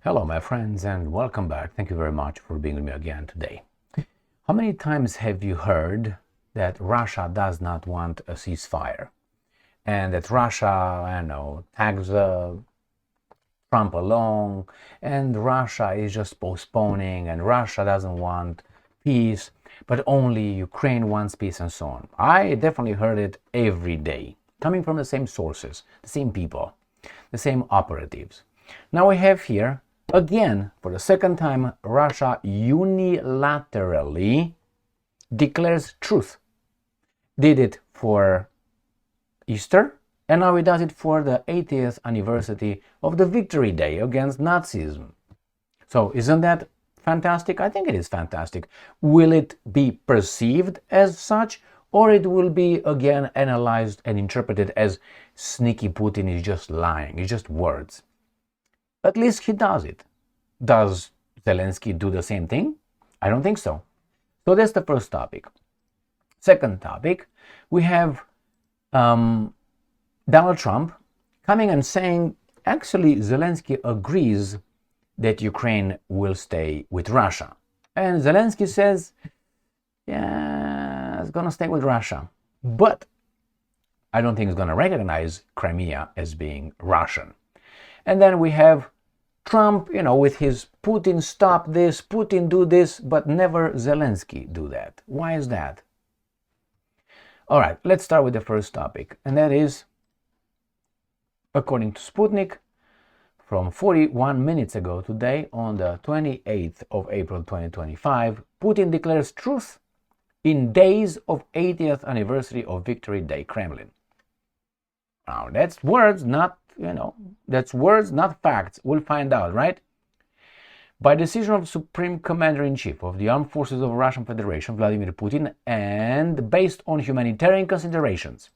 Hello, my friends, and welcome back. Thank you very much for being with me again today. How many times have you heard that Russia does not want a ceasefire? And that Russia, tags Trump along, and Russia is just postponing, and Russia doesn't want peace, but only Ukraine wants peace, and so on. I definitely heard it every day, coming from the same sources, the same people, the same operatives. Now we have here, again, for the second time, Russia unilaterally declares truce. Did it for Easter, and now it does it for the 80th anniversary of the Victory Day against Nazism. So isn't that fantastic? I think it is fantastic. Will it be perceived as such, or it will be again analyzed and interpreted as sneaky Putin is just lying, it's just words? At least he does it. Does Zelensky do the same thing? I don't think so. So that's the first topic. Second topic, we have Donald Trump coming and saying, actually, Zelensky agrees that Ukraine will stay with Russia. And Zelensky says, yeah, it's going to stay with Russia. But I don't think it's going to recognize Crimea as being Russian. And then we have Trump, with his Putin stop this, Putin do this, but never Zelensky do that. Why is that? All right, let's start with the first topic, and that is, according to Sputnik, from 41 minutes ago today, on the 28th of April 2025, Putin declares truce in days of 80th anniversary of Victory Day, Kremlin. Now, that's words, not facts. We'll find out, right? By decision of Supreme Commander-in-Chief of the Armed Forces of the Russian Federation, Vladimir Putin, and based on humanitarian considerations,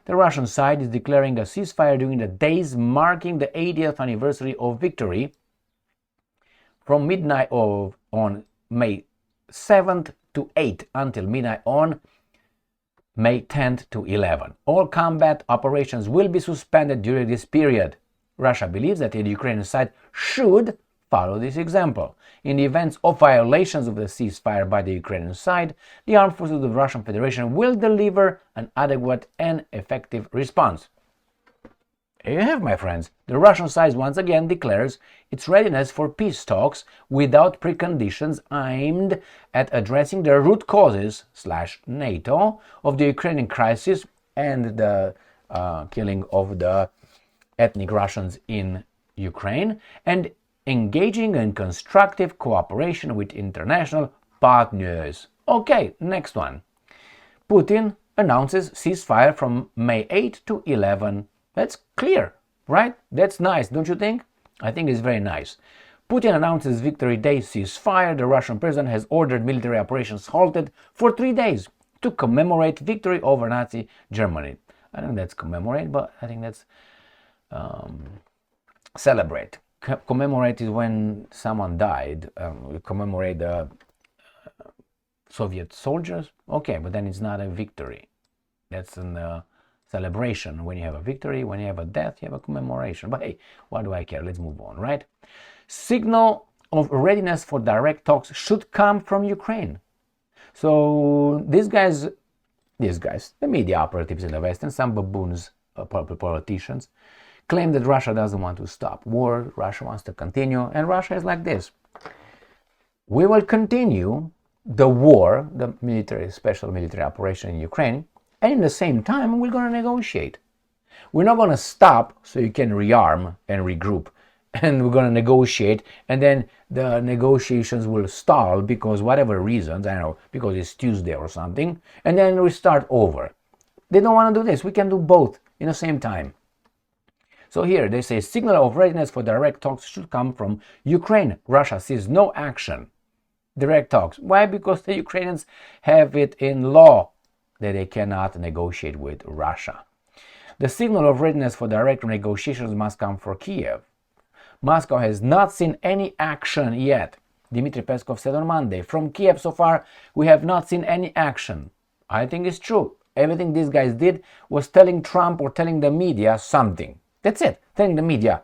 the Russian side is declaring a ceasefire during the days marking the 80th anniversary of victory from midnight on May 7th to 8th until midnight on May 10th to 11th. All combat operations will be suspended during this period. Russia believes that the Ukrainian side should follow this example. In the event of violations of the ceasefire by the Ukrainian side, the armed forces of the Russian Federation will deliver an adequate and effective response. Here you have, my friends. The Russian side once again declares its readiness for peace talks without preconditions aimed at addressing the root causes / NATO of the Ukrainian crisis and the killing of the ethnic Russians in Ukraine, and engaging in constructive cooperation with international partners. Okay, next one. Putin announces ceasefire from May 8 to 11. That's clear, right? That's nice, don't you think? I think it's very nice. Putin announces Victory Day ceasefire. The Russian president has ordered military operations halted for 3 days to commemorate victory over Nazi Germany. I don't think that's commemorate, but I think that's celebrate. Commemorate is when someone died. We commemorate the Soviet soldiers. Okay, but then it's not a victory. That's a celebration. When you have a victory, when you have a death, you have a commemoration. But hey, what do I care? Let's move on, right? Signal of readiness for direct talks should come from Ukraine. So these guys, the media operatives in the West and some baboons, politicians, claim that Russia doesn't want to stop war, Russia wants to continue, and Russia is like this. We will continue the war, the special military operation in Ukraine, and in the same time, we're going to negotiate. We're not going to stop so you can rearm and regroup, and we're going to negotiate, and then the negotiations will stall because whatever reasons, I don't know, because it's Tuesday or something, and then we start over. They don't want to do this. We can do both in the same time. So here they say signal of readiness for direct talks should come from Ukraine. Russia sees no action. Direct talks. Why? Because the Ukrainians have it in law that they cannot negotiate with Russia. The signal of readiness for direct negotiations must come from Kyiv. Moscow has not seen any action yet. Dmitry Peskov said on Monday. From Kyiv so far, we have not seen any action. I think it's true. Everything these guys did was telling Trump or telling the media something. That's it. Telling the media,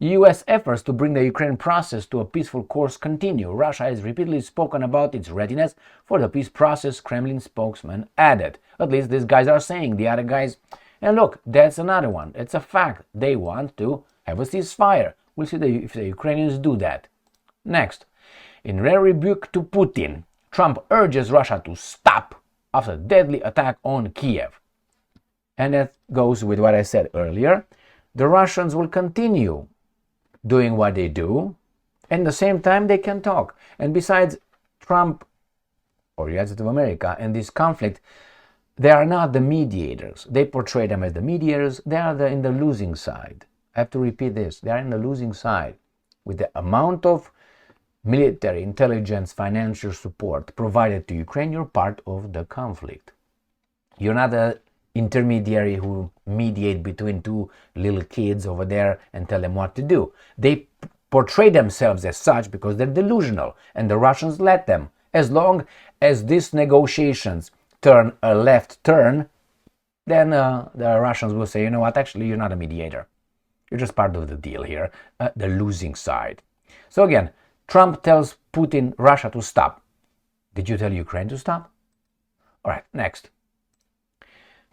U.S. efforts to bring the Ukraine process to a peaceful course continue. Russia has repeatedly spoken about its readiness for the peace process, Kremlin spokesman added. At least these guys are saying, the other guys. And look, that's another one. It's a fact. They want to have a ceasefire. We'll see if the Ukrainians do that. Next, in rare rebuke to Putin, Trump urges Russia to stop after deadly attack on Kyiv. And that goes with what I said earlier. The Russians will continue doing what they do, and at the same time they can talk. And besides, Trump or the United States of America in this conflict, they are not the mediators. They portray them as the mediators. They are in the losing side. I have to repeat this. They are in the losing side. With the amount of military, intelligence, financial support provided to Ukraine, you're part of the conflict. You're not an intermediary who mediate between two little kids over there and tell them what to do. They portray themselves as such because they're delusional, and the Russians let them. As long as these negotiations turn a left turn, then the Russians will say, you know what, actually you're not a mediator. You're just part of the deal here, the losing side. So again, Trump tells Putin, Russia to stop. Did you tell Ukraine to stop? All right, next.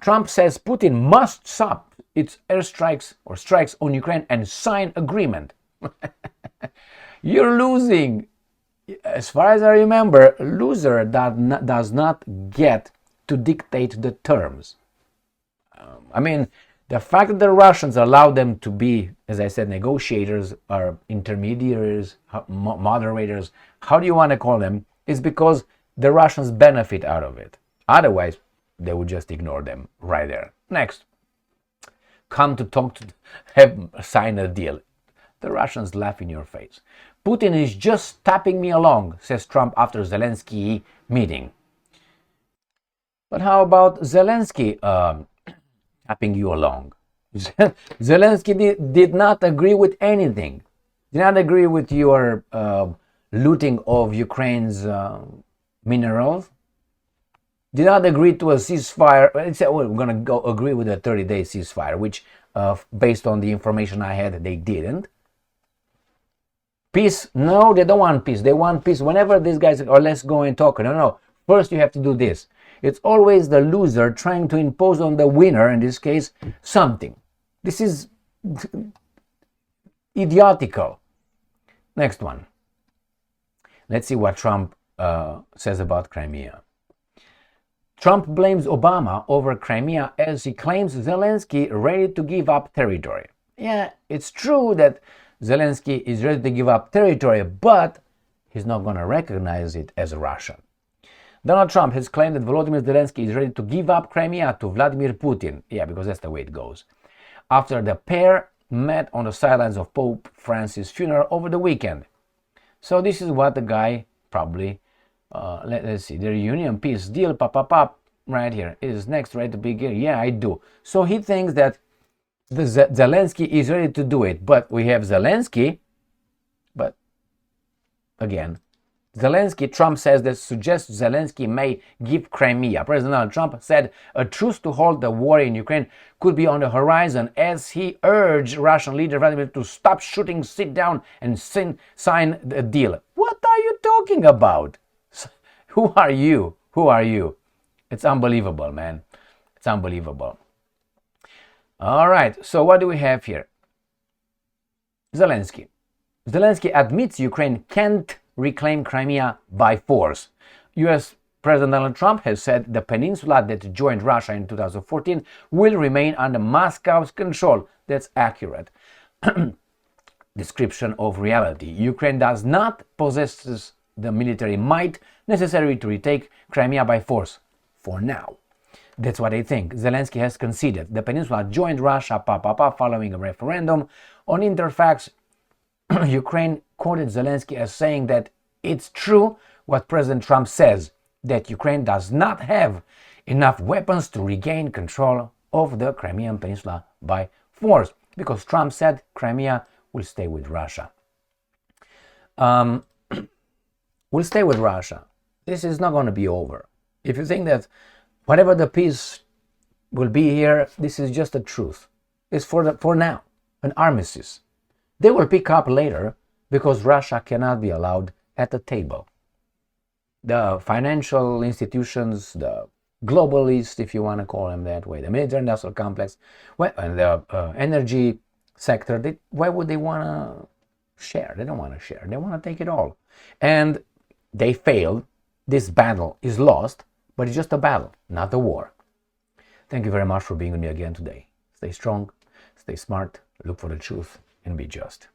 Trump says Putin must stop its airstrikes or strikes on Ukraine and sign agreement. You're losing. As far as I remember, a loser does not get to dictate the terms. I mean, the fact that the Russians allow them to be, as I said, negotiators or intermediaries, moderators, how do you want to call them, is because the Russians benefit out of it. Otherwise, they would just ignore them right there. Next, come to talk to have sign a deal. The Russians laugh in your face. Putin is just tapping me along, says Trump after Zelenskyy meeting. But how about Zelenskyy tapping you along? Zelenskyy did not agree with anything. Did not agree with your looting of Ukraine's minerals. Did not agree to a ceasefire. It said, well, we're going to go agree with a 30-day ceasefire, which, based on the information I had, they didn't. Peace? No, they don't want peace. They want peace whenever these guys are, let's go and talk. No. First, you have to do this. It's always the loser trying to impose on the winner, in this case, something. This is idiotical. Next one. Let's see what Trump says about Crimea. Trump blames Obama over Crimea as he claims Zelensky ready to give up territory. Yeah, it's true that Zelensky is ready to give up territory, but he's not going to recognize it as Russia. Donald Trump has claimed that Volodymyr Zelensky is ready to give up Crimea to Vladimir Putin. Yeah, because that's the way it goes. After the pair met on the sidelines of Pope Francis' funeral over the weekend. So this is what the guy probably, let's see, the reunion peace deal, right here. It is next, ready to begin. Yeah, I do. So he thinks that Zelensky is ready to do it, but we have Zelensky, but again, Zelensky, Trump says that suggests Zelensky may give Crimea. President Donald Trump said a truce to halt the war in Ukraine could be on the horizon as he urged Russian leader Vladimir to stop shooting, sit down, and sign the deal. What are you talking about? Who are you? Who are you? It's unbelievable, man. It's unbelievable. All right, so what do we have here? Zelensky. Zelensky admits Ukraine can't reclaim Crimea by force. US President Donald Trump has said the peninsula that joined Russia in 2014 will remain under Moscow's control. That's accurate description of reality. Ukraine does not possess the military might necessary to retake Crimea by force for now. That's what I think. Zelensky has conceded. The peninsula joined Russia following a referendum. On Interfax, Ukraine quoted Zelensky as saying that it's true what President Trump says, that Ukraine does not have enough weapons to regain control of the Crimean Peninsula by force, because Trump said Crimea will stay with Russia. Will stay with Russia. This is not going to be over. If you think that whatever the peace will be here, this is just a truce. It's for now, an armistice. They will pick up later because Russia cannot be allowed at the table. The financial institutions, the globalists, if you want to call them that way, the military-industrial complex, and the energy sector, why would they want to share? They don't want to share. They want to take it all. And they failed. This battle is lost, but it's just a battle, not a war. Thank you very much for being with me again today. Stay strong, stay smart, look for the truth, and be just.